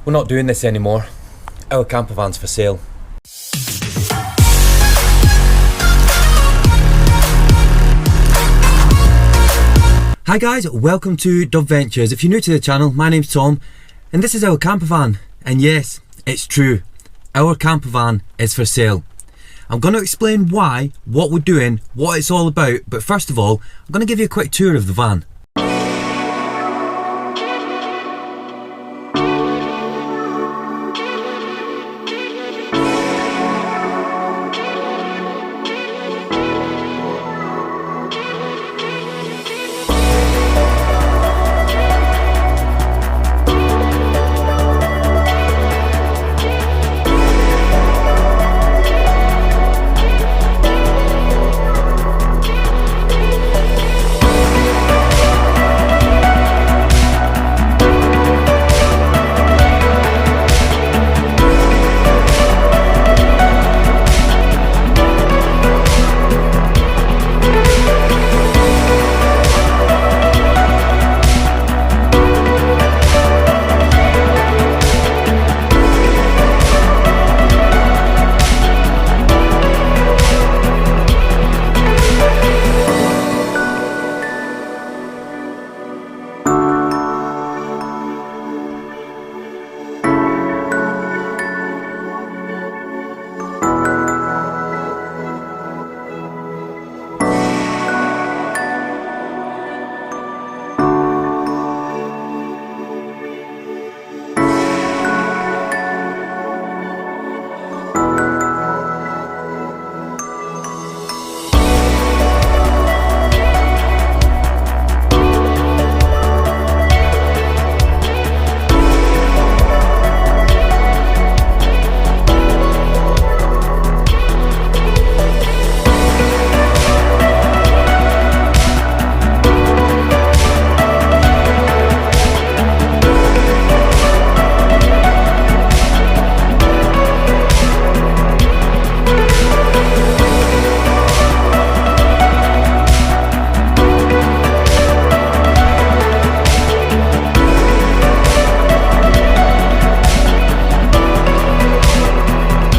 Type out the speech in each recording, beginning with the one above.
We're not doing this anymore. Our campervan's for sale. Hi guys, welcome to dubventures. If you're new to the channel, my name's Tom and this is our campervan. And yes, it's true, our campervan is for sale. I'm going to explain why, what we're doing, what it's all about, but first of all, I'm going to give you a quick tour of the van.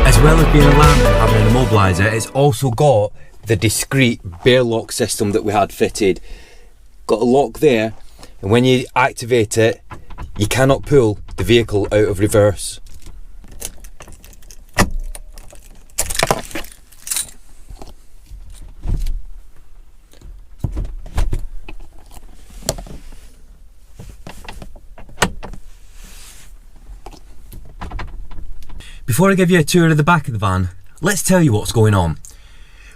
As well as being a lamp and having an immobiliser, it's also got the discreet bear lock system that we had fitted. Got a lock there, and when you activate it, you cannot pull the vehicle out of reverse. Before I give you a tour of the back of the van, let's tell you what's going on.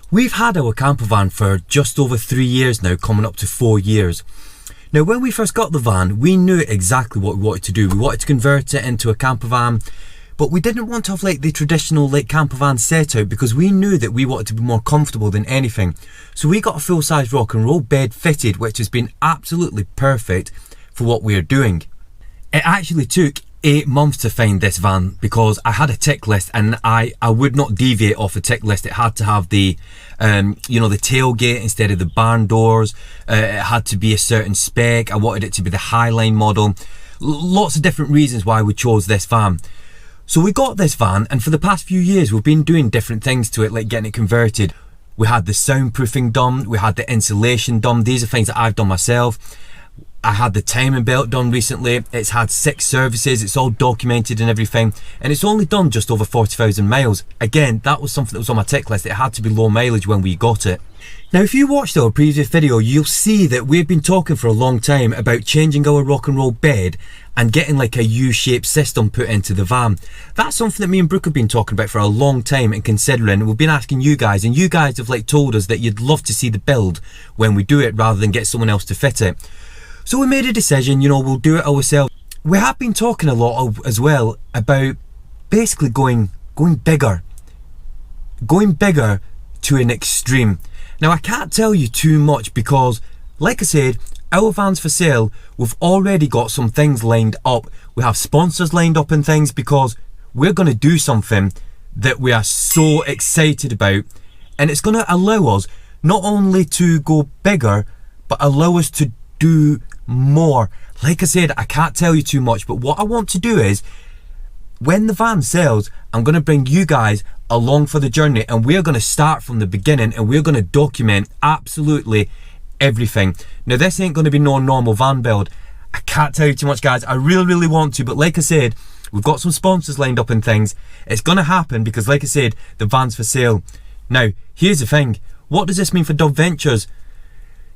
We've had our campervan for just over 3 years now, coming up to 4 years. Now when we first got the van, we knew exactly what we wanted to do. We wanted to convert it into a campervan, but we didn't want to have like the traditional like campervan setup because we knew that we wanted to be more comfortable than anything. So we got a full-size rock and roll bed fitted, which has been absolutely perfect for what we're doing. It actually took 8 months to find this van because I had a tick list and I would not deviate off a tick list. It had to have the the tailgate instead of the barn doors. It had to be a certain spec. I wanted it to be the Highline model. Lots of different reasons why we chose this van. So we got this van, and for the past few years we've been doing different things to it, like getting it converted. We had the soundproofing done, we had the insulation done. These are things that I've done myself. I had the timing belt done recently. It's had 6 services, it's all documented and everything, and it's only done just over 40,000 miles. Again, that was something that was on my tick list. It had to be low mileage when we got it. Now if you watched our previous video, you'll see that we've been talking for a long time about changing our rock and roll bed and getting like a U-shaped system put into the van. That's something that me and Brooke have been talking about for a long time and considering, and we've been asking you guys, and you guys have like told us that you'd love to see the build when we do it rather than get someone else to fit it. So we made a decision, we'll do it ourselves. We have been talking a lot as well about basically going bigger to an extreme. Now I can't tell you too much because, like I said, our van's for sale. We've already got some things lined up. We have sponsors lined up and things because we're going to do something that we are so excited about, and it's going to allow us not only to go bigger but allow us to do more. Like I said, I can't tell you too much, but what I want to do is when the van sells, I'm going to bring you guys along for the journey, and we're going to start from the beginning, and we're going to document absolutely everything. Now this ain't going to be no normal van build. I can't tell you too much, guys. I really want to, but like I said, we've got some sponsors lined up and things. It's going to happen because, like I said, the van's for sale. Now here's the thing, what does this mean for dubventures?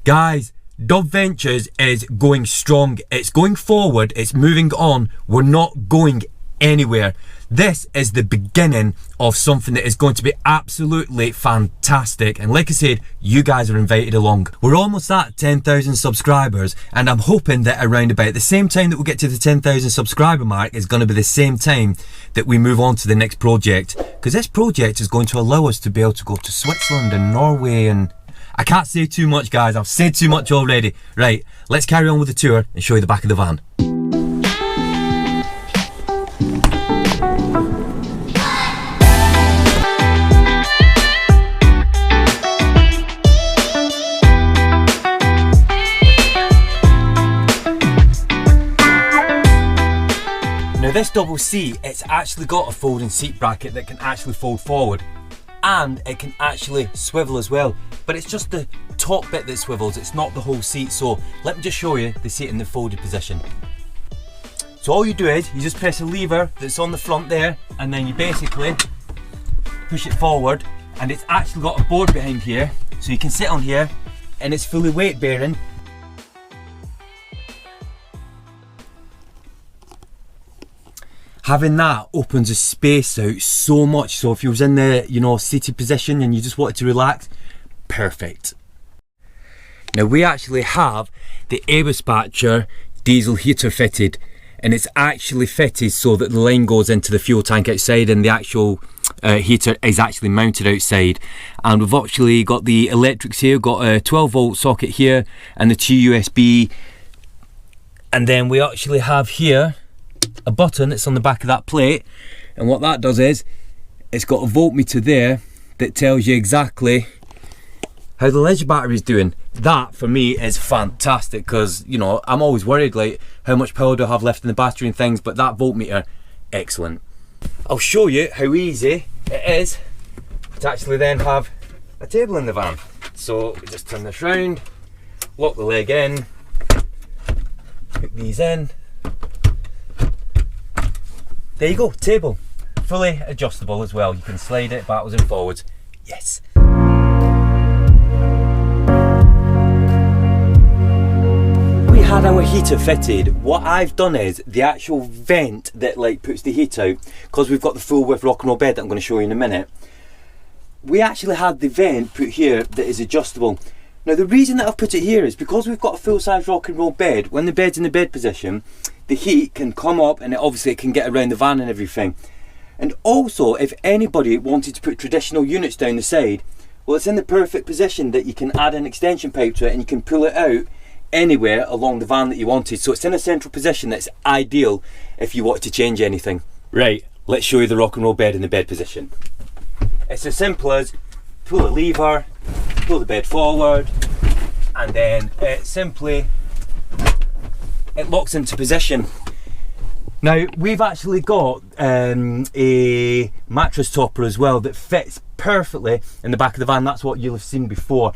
Guys, dubventures is going strong. It's going forward, it's moving on. We're not going anywhere. This is the beginning of something that is going to be absolutely fantastic, and like I said, you guys are invited along. We're almost at 10,000 subscribers, and I'm hoping that around about the same time that we get to the 10,000 subscriber mark is going to be the same time that we move on to the next project, because this project is going to allow us to be able to go to Switzerland and Norway, and I can't say too much, guys. I've said too much already. Right, let's carry on with the tour and show you the back of the van. Now this double seat, it's actually got a folding seat bracket that can actually fold forward, and it can actually swivel as well, but it's just the top bit that swivels, it's not the whole seat. So let me just show you the seat in the folded position. So all you do is you just press a lever that's on the front there, and then you basically push it forward, and it's actually got a board behind here, so you can sit on here, and it's fully weight bearing. Having that opens the space out so much, so if you was in the, you know, seated position and you just wanted to relax, perfect. Now we actually have the air dispatcher diesel heater fitted, and it's actually fitted so that the line goes into the fuel tank outside, and the actual heater is actually mounted outside. And we've actually got the electrics here, got a 12 volt socket here and the 2 USB, and then we actually have here a button that's on the back of that plate, and what that does is it's got a voltmeter there that tells you exactly how the leisure battery is doing. That for me is fantastic, because you know, I'm always worried like how much power do I have left in the battery and things, but that voltmeter, excellent. I'll show you how easy it is to actually then have a table in the van. So we just turn this round, lock the leg in, hook these in. There you go, table. Fully adjustable as well. You can slide it backwards and forwards. Yes. We had our heater fitted. What I've done is the actual vent that like puts the heat out, because we've got the full width rock and roll bed that I'm going to show you in a minute. We actually had the vent put here that is adjustable. Now the reason that I've put it here is because we've got a full size rock and roll bed. When the bed's in the bed position, the heat can come up, and obviously it can get around the van and everything. And also, if anybody wanted to put traditional units down the side, well, it's in the perfect position that you can add an extension pipe to it and you can pull it out anywhere along the van that you wanted. So it's in a central position that's ideal if you wanted to change anything. Right, let's show you the rock and roll bed in the bed position. It's as simple as pull a lever, pull the bed forward, and then it simply locks into position. Now we've actually got a mattress topper as well that fits perfectly in the back of the van. That's what you'll have seen before.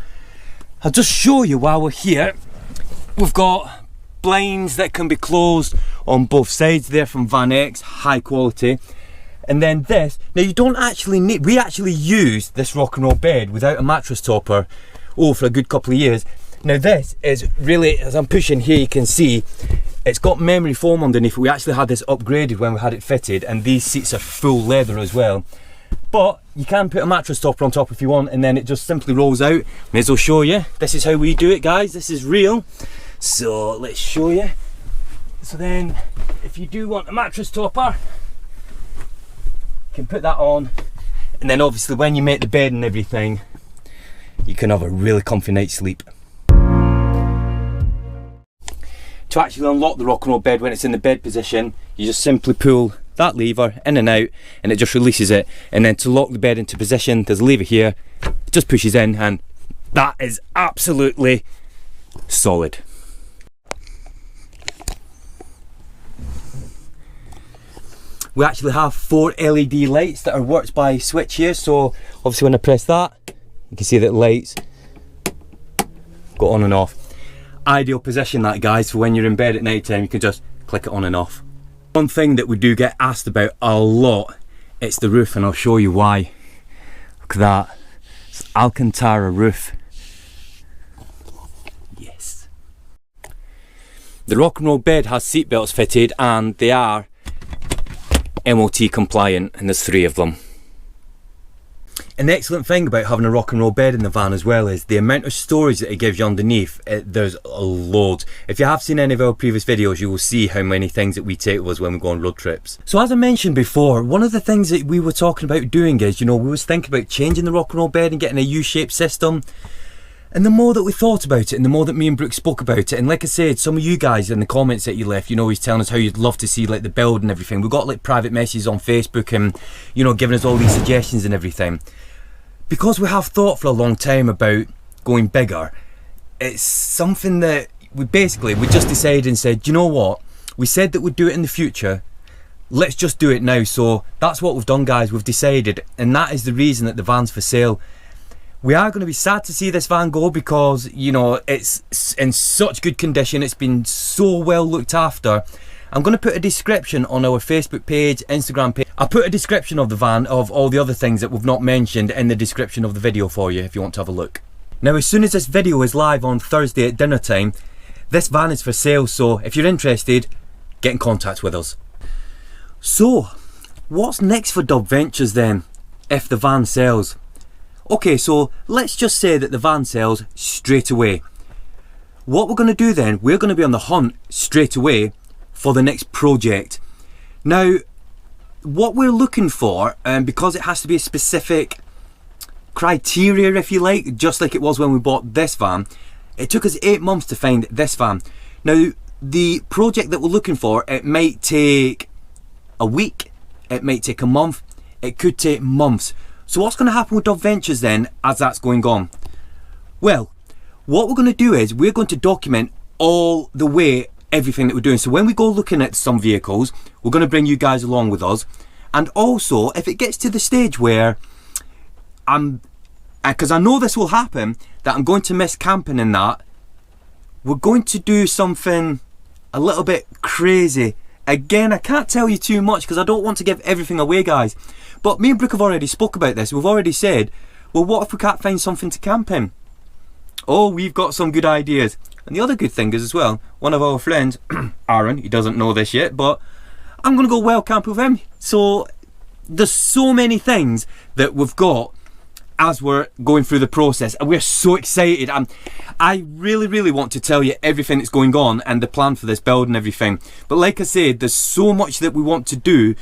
I'll just show you while we're here. We've got blinds that can be closed on both sides there from Van X, high quality. And then this, now you don't actually need, we actually used this rock and roll bed without a mattress topper for a good couple of years. Now this is really, as I'm pushing here, you can see it's got memory foam underneath. We actually had this upgraded when we had it fitted, and these seats are full leather as well. But you can put a mattress topper on top if you want, and then it just simply rolls out. May as well show you. This is how we do it, guys. This is real. So let's show you. So then, if you do want a mattress topper, you can put that on, and then obviously when you make the bed and everything, you can have a really comfy night's sleep. To actually unlock the rock and roll bed when it's in the bed position, you just simply pull that lever in and out, and it just releases it. And then to lock the bed into position, there's a lever here, it just pushes in, and that is absolutely solid. we actually have 4 LED lights that are worked by switch here. So obviously when I press that, you can see that lights go on and off. Ideal position that, guys, for when you're in bed at night time. You can just click it on and off. One thing that we do get asked about a lot, it's the roof, and I'll show you why. Look at that, it's Alcantara roof. Yes. The rock and roll bed has seat belts fitted, and they are MOT compliant, and there's 3 of them. An excellent thing about having a rock and roll bed in the van as well is the amount of storage that it gives you underneath. There's a load. If you have seen any of our previous videos, you will see how many things that we take with us when we go on road trips. So as I mentioned before, one of the things that we were talking about doing is, you know, we was thinking about changing the rock and roll bed and getting a U-shaped system. And the more that we thought about it, and the more that me and Brooke spoke about it, and like I said, some of you guys in the comments that you left, you know, he's telling us how you'd love to see like the build and everything. We've got like private messages on Facebook and, you know, giving us all these suggestions and everything. Because we have thought for a long time about going bigger, it's something that we just decided and said, you know what, we said that we'd do it in the future, let's just do it now. So that's what we've done, guys. We've decided, and that is the reason that the van's for sale. We are going to be sad to see this van go because, you know, it's in such good condition. It's been so well looked after. I'm going to put a description on our Facebook page, Instagram page. I'll put a description of the van, of all the other things that we've not mentioned, in the description of the video for you if you want to have a look. Now, as soon as this video is live on Thursday at dinner time, this van is for sale. So if you're interested, get in contact with us. So what's next for dubventures then, if the van sells? Okay, so let's just say that the van sells straight away. What we're going to do then, we're going to be on the hunt straight away for the next project. Now, what we're looking for, because it has to be a specific criteria, if you like, just like it was when we bought this van, it took us 8 months to find this van. Now, the project that we're looking for, it might take a week, it might take a month, it could take months. So what's going to happen with dubventures then as that's going on? Well, what we're going to do is we're going to document all the way everything that we're doing. So when we go looking at some vehicles, we're going to bring you guys along with us. And also, if it gets to the stage where because I know this will happen, that I'm going to miss camping in that, we're going to do something a little bit crazy. Again, I can't tell you too much because I don't want to give everything away, guys. But me and Brooke have already spoke about this. We've already said, well, what if we can't find something to camp in? Oh, we've got some good ideas. And the other good thing is as well, one of our friends, Aaron, he doesn't know this yet, but I'm going to go well camp with him. So there's so many things that we've got as we're going through the process, and we're so excited. I really, really want to tell you everything that's going on and the plan for this build and everything. But like I said, there's so much that we want to do.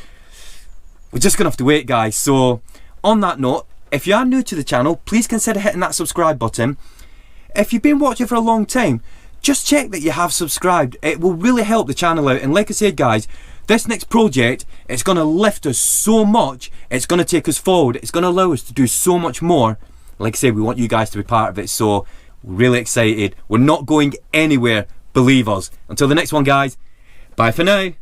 We're just going to have to wait, guys. So on that note, if you are new to the channel, please consider hitting that subscribe button. If you've been watching for a long time, just check that you have subscribed. It will really help the channel out. And like I said, guys, this next project, it's going to lift us so much. It's going to take us forward. It's going to allow us to do so much more. Like I said, we want you guys to be part of it. So we're really excited. We're not going anywhere, believe us. Until the next one, guys, bye for now.